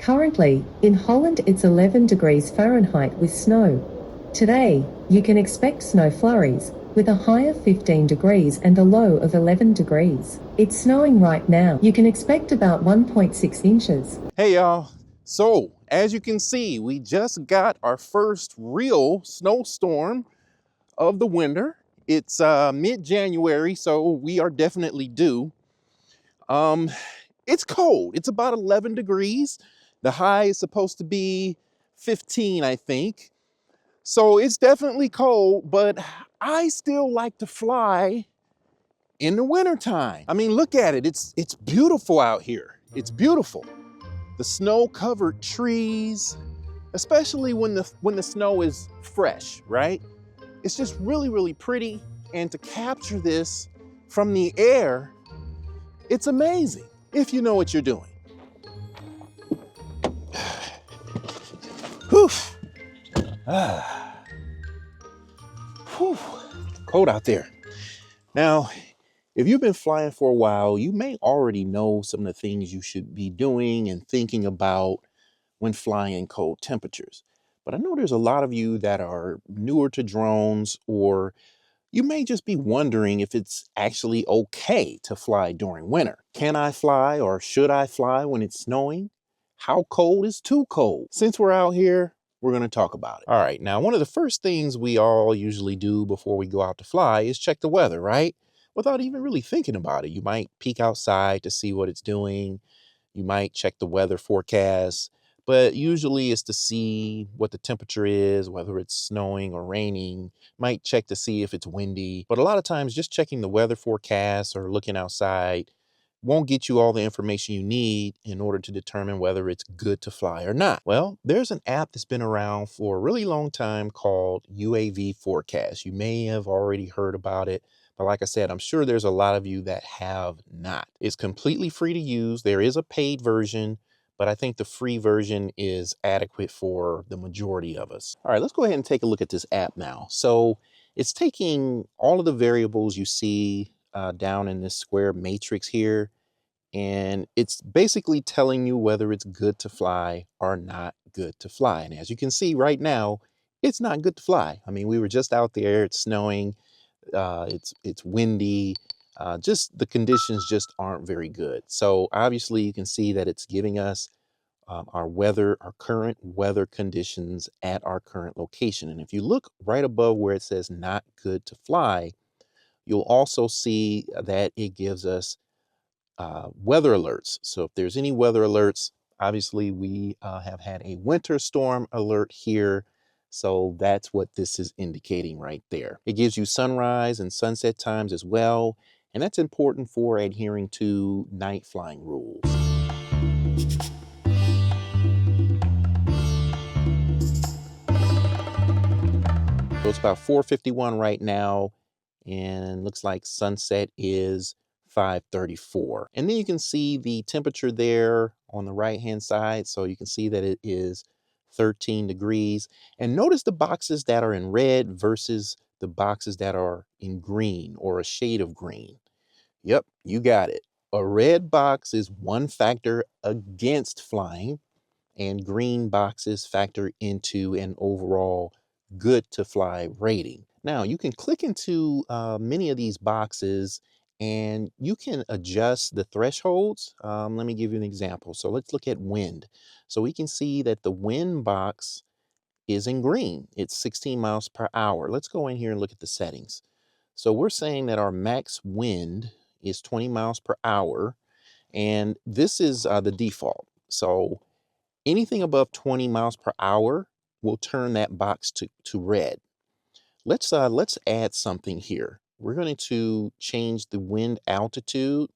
Currently, in Holland it's 11 degrees Fahrenheit with snow. Today, you can expect snow flurries, with a high of 15 degrees and a low of 11 degrees. It's snowing right now. You can expect about 1.6 inches. Hey y'all, so as you can see, we just got our first real snowstorm of the winter. It's mid-January, so we are definitely due. It's cold. It's about 11 degrees. The high is supposed to be 15, I think. So it's definitely cold, but I still like to fly in the wintertime. I mean, look at it. It's beautiful out here. It's beautiful. The snow-covered trees, especially when the snow is fresh, right? It's just really, really pretty. And to capture this from the air, it's amazing if you know what you're doing. Whew. Whew. Cold out there. Now, if you've been flying for a while, you may already know some of the things you should be doing and thinking about when flying in cold temperatures. But I know there's a lot of you that are newer to drones, or you may just be wondering if it's actually okay to fly during winter. Can I fly or should I fly when it's snowing? How cold is too cold? Since we're out here, we're going to talk about it. All right, now one of the first things we all usually do before we go out to fly is check the weather, right? Without even really thinking about it. You might peek outside to see what it's doing. You might check the weather forecast, but usually it's to see what the temperature is, whether it's snowing or raining. Might check to see if it's windy, but a lot of times just checking the weather forecast or looking outside won't get you all the information you need in order to determine whether it's good to fly or not. Well, there's an app that's been around for a really long time called UAV Forecast. You may have already heard about it, but like I said, I'm sure there's a lot of you that have not. It's completely free to use. There is a paid version, but I think the free version is adequate for the majority of us. All right, let's go ahead and take a look at this app now. So it's taking all of the variables you see down in this square matrix here, and it's basically telling you whether it's good to fly or not good to fly. And as you can see right now, it's not good to fly. I mean, we were just out there, it's snowing, it's windy, just the conditions just aren't very good. So obviously you can see that it's giving us our current weather conditions at our current location. And if you look right above where it says not good to fly, you'll also see that it gives us weather alerts. So if there's any weather alerts, obviously we have had a winter storm alert here. So that's what this is indicating right there. It gives you sunrise and sunset times as well. And that's important for adhering to night flying rules. So it's about 4:51 right now, and looks like sunset is 5:34. And then you can see the temperature there on the right hand side. So you can see that it is 13 degrees. And notice the boxes that are in red versus the boxes that are in green or a shade of green. Yep, you got it. A red box is one factor against flying, and green boxes factor into an overall good to fly rating. Now you can click into many of these boxes and you can adjust the thresholds. Let me give you an example. So let's look at wind. So we can see that the wind box is in green. It's 16 miles per hour. Let's go in here and look at the settings. So we're saying that our max wind is 20 miles per hour, and this is the default. So anything above 20 miles per hour will turn that box to red. Let's add something here. We're going to change the wind altitude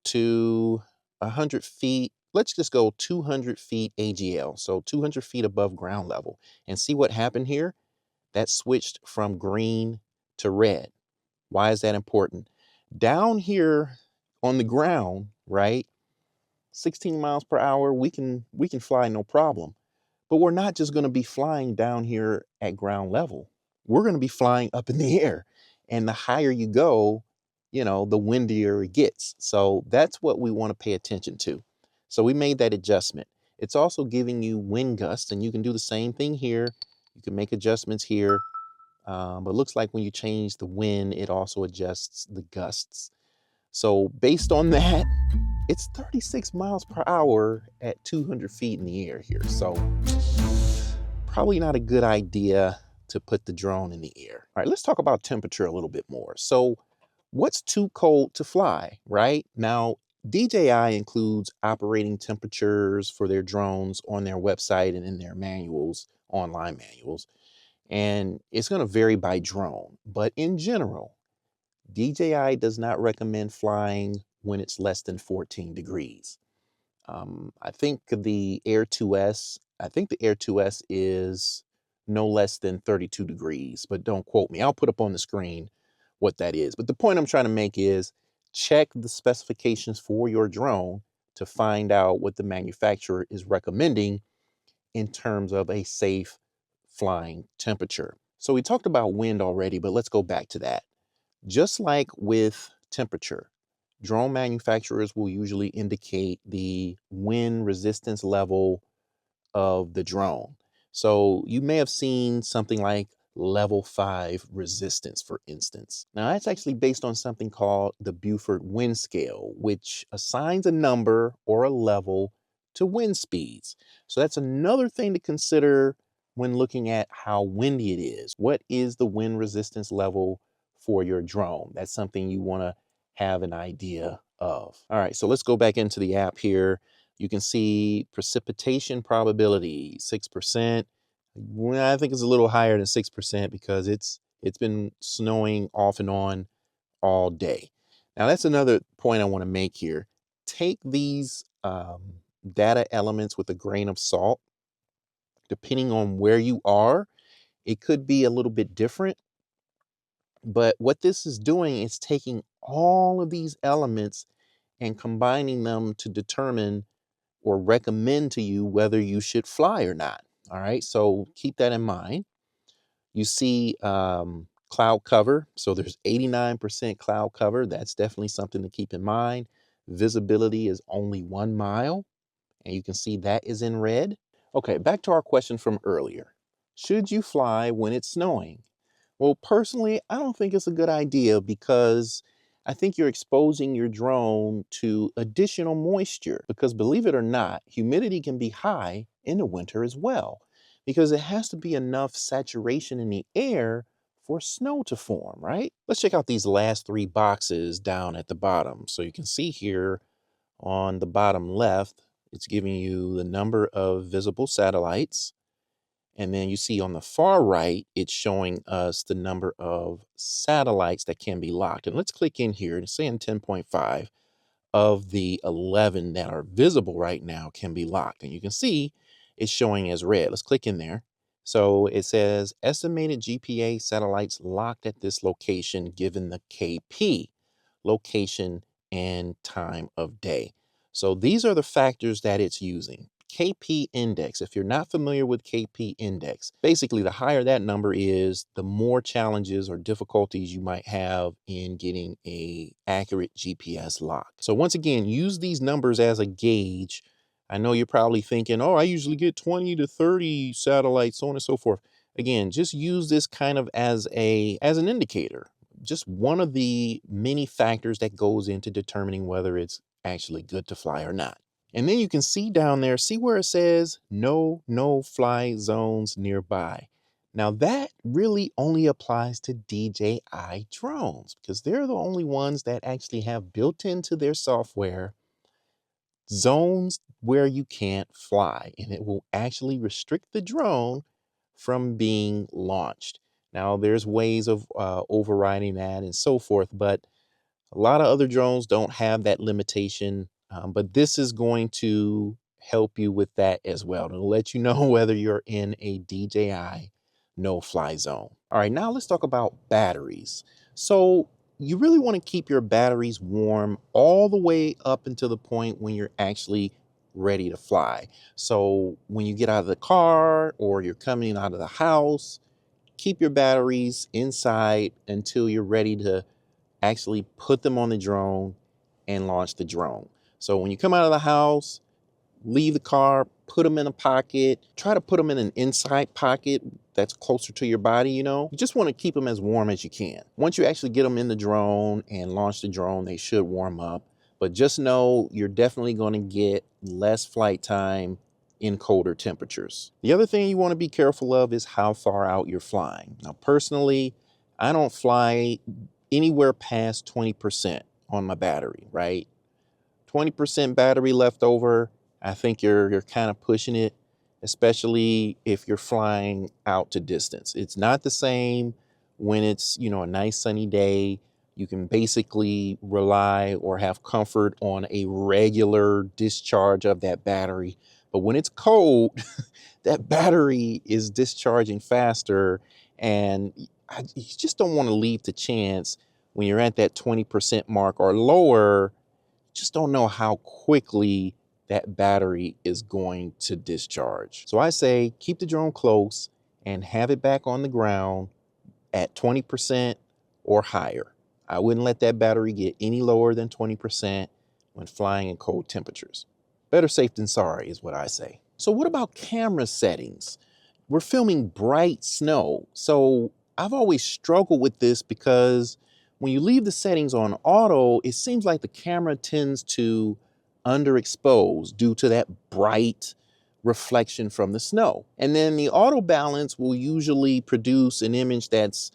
to 100 feet. Let's just go 200 feet AGL, so 200 feet above ground level, and see what happened here. That switched from green to red. Why is that important? Down here on the ground, right? 16 miles per hour, we can fly no problem. But we're not just going to be flying down here at ground level. We're going to be flying up in the air. And the higher you go, the windier it gets. So that's what we want to pay attention to. So we made that adjustment. It's also giving you wind gusts, and you can do the same thing here. You can make adjustments here, but it looks like when you change the wind, it also adjusts the gusts. So based on that, it's 36 miles per hour at 200 feet in the air here. So probably not a good idea to put the drone in the air. All right, let's talk about temperature a little bit more. So what's too cold to fly, right? Now, DJI includes operating temperatures for their drones on their website and in their manuals, online manuals, and it's going to vary by drone. But in general, DJI does not recommend flying when it's less than 14 degrees. I think the Air 2S, is no less than 32 degrees, but don't quote me. I'll put up on the screen what that is. But the point I'm trying to make is check the specifications for your drone to find out what the manufacturer is recommending in terms of a safe flying temperature. So we talked about wind already, but let's go back to that. Just like with temperature, drone manufacturers will usually indicate the wind resistance level of the drone. So you may have seen something like level 5 resistance, for instance. Now that's actually based on something called the Beaufort wind scale, which assigns a number or a level to wind speeds. So that's another thing to consider when looking at how windy it is. What is the wind resistance level for your drone? That's something you want to have an idea of. All right, so let's go back into the app here. You can see precipitation probability, 6%. Well, I think it's a little higher than 6% because it's been snowing off and on all day. Now, that's another point I want to make here. Take these data elements with a grain of salt. Depending on where you are, it could be a little bit different. But what this is doing is taking all of these elements and combining them to determine or recommend to you whether you should fly or not. All right, so keep that in mind. You see cloud cover. So there's 89% cloud cover. That's definitely something to keep in mind. Visibility is only 1 mile, and you can see that is in red. Okay, back to our question from earlier. Should you fly when it's snowing? Well, personally, I don't think it's a good idea because I think you're exposing your drone to additional moisture. Because believe it or not, humidity can be high in the winter as well, because it has to be enough saturation in the air for snow to form, right? Let's check out these last 3 boxes down at the bottom. So you can see here on the bottom left, it's giving you the number of visible satellites. And then you see on the far right, it's showing us the number of satellites that can be locked. And let's click in here and say in 10.5 of the 11 that are visible right now can be locked. And you can see it's showing as red. Let's click in there. So it says estimated GPA satellites locked at this location given the KP, location and time of day. So these are the factors that it's using. KP index, if you're not familiar with KP index, basically the higher that number is, the more challenges or difficulties you might have in getting a accurate GPS lock. So once again, use these numbers as a gauge. I know you're probably thinking, oh, I usually get 20 to 30 satellites, so on and so forth. Again, just use this kind of as an indicator. Just one of the many factors that goes into determining whether it's actually good to fly or not. And then you can see down there, see where it says no fly zones nearby. Now that really only applies to DJI drones because they're the only ones that actually have built into their software zones where you can't fly, and it will actually restrict the drone from being launched. Now there's ways of overriding that and so forth, but a lot of other drones don't have that limitation, but this is going to help you with that as well. It'll let you know whether you're in a DJI no-fly zone. All right, now let's talk about batteries. So you really want to keep your batteries warm all the way up until the point when you're actually ready to fly. So when you get out of the car or you're coming out of the house, keep your batteries inside until you're ready to actually put them on the drone and launch the drone. So when you come out of the house, leave the car, put them in a pocket, try to put them in an inside pocket that's closer to your body, you know. You just want to keep them as warm as you can. Once you actually get them in the drone and launch the drone, they should warm up. But just know you're definitely going to get less flight time in colder temperatures. The other thing you want to be careful of is how far out you're flying. Now, personally, I don't fly anywhere past 20% on my battery, right? 20% battery left over, I think you're kind of pushing it, especially if you're flying out to distance. It's not the same when it's, you know, a nice sunny day. You can basically rely or have comfort on a regular discharge of that battery. But when it's cold, that battery is discharging faster, and you just don't want to leave to chance when you're at that 20% mark or lower. Just don't know how quickly that battery is going to discharge. So I say keep the drone close and have it back on the ground at 20% or higher. I wouldn't let that battery get any lower than 20% when flying in cold temperatures. Better safe than sorry is what I say. So what about camera settings? We're filming bright snow. So I've always struggled with this because when you leave the settings on auto, it seems like the camera tends to underexpose due to that bright reflection from the snow. And then the auto balance will usually produce an image that's,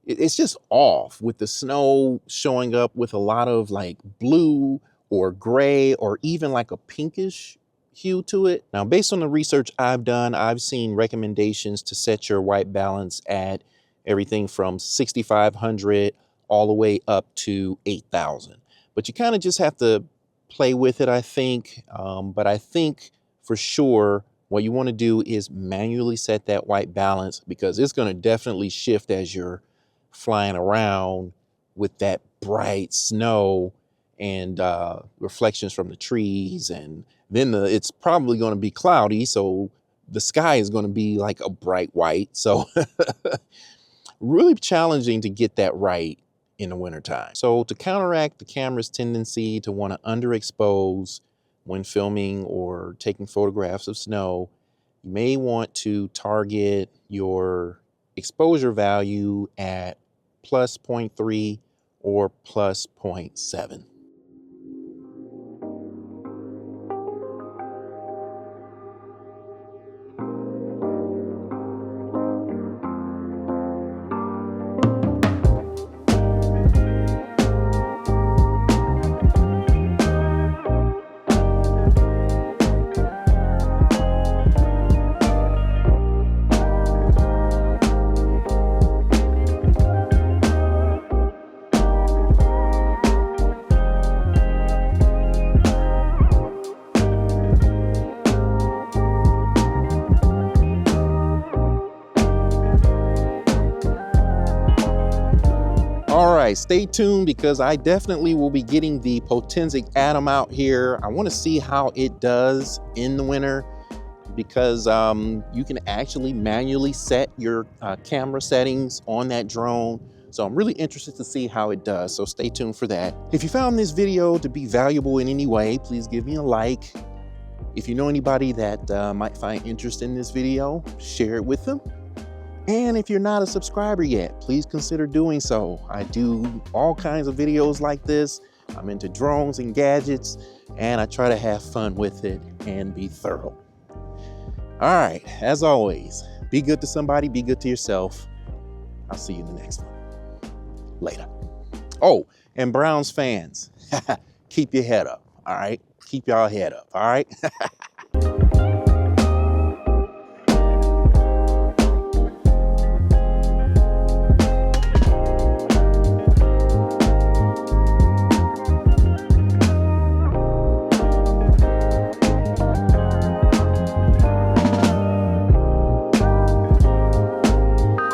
it's just off, with the snow showing up with a lot of like blue or gray or even like a pinkish hue to it. Now, based on the research I've done, I've seen recommendations to set your white balance at everything from 6,500 all the way up to 8,000. But you kind of just have to play with it, I think. But I think for sure what you want to do is manually set that white balance, because it's going to definitely shift as you're flying around with that bright snow and reflections from the trees. And then it's probably going to be cloudy, so the sky is going to be like a bright white. So really challenging to get that right in the wintertime. So to counteract the camera's tendency to want to underexpose when filming or taking photographs of snow, you may want to target your exposure value at plus 0.3 or plus 0.7. All right, stay tuned, because I definitely will be getting the Potensic Atom out here. I want to see how it does in the winter, because you can actually manually set your camera settings on that drone. So I'm really interested to see how it does. So stay tuned for that. If you found this video to be valuable in any way, please give me a like. If you know anybody that might find interest in this video, share it with them. And if you're not a subscriber yet, please consider doing so. I do all kinds of videos like this. I'm into drones and gadgets, and I try to have fun with it and be thorough. All right, as always, be good to somebody, be good to yourself. I'll see you in the next one. Later. Oh, and Browns fans, keep your head up, all right? Keep y'all head up, all right?